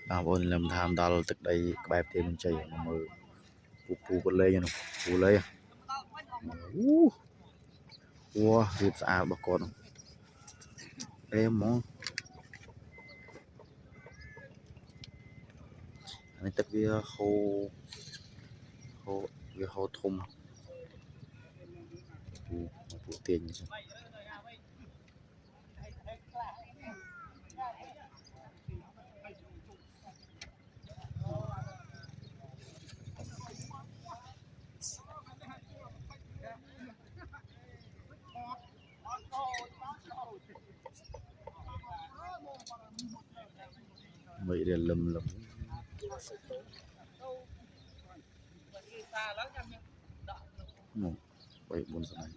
bà bồn làm tham đào thực đây bài thêm mình chơi mà mơ phù bật lê nha phù lê wow dịp xa bà con em mong anh tất kia khô khô kia khô thùng phù tiền như mấy đèn lầm lầm vậy buồn sao này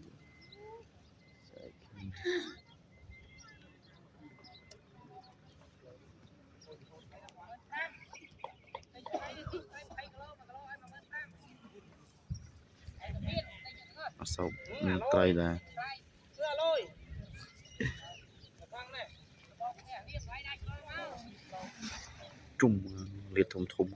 sao mình tay là chung liệt thùng thùng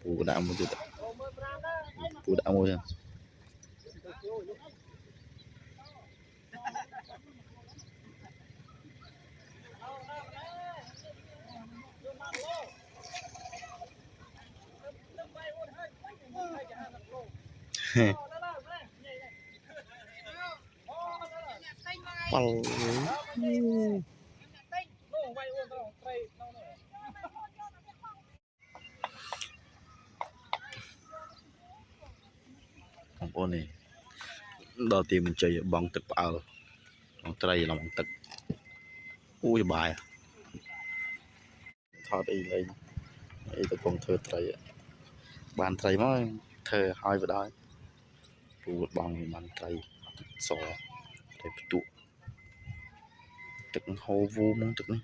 phù đã mua được phù đã mua chưa Pal không có này đầu tiên mình chơi bằngទឹកbao bằng tray là bằngទឹកui bài thọ đi lên đây tôi còn thơ tray bàn tray mới thơ hai vào đó phụ bằng bàn tray sò tray tụទឹកhồ vu mongទឹកnày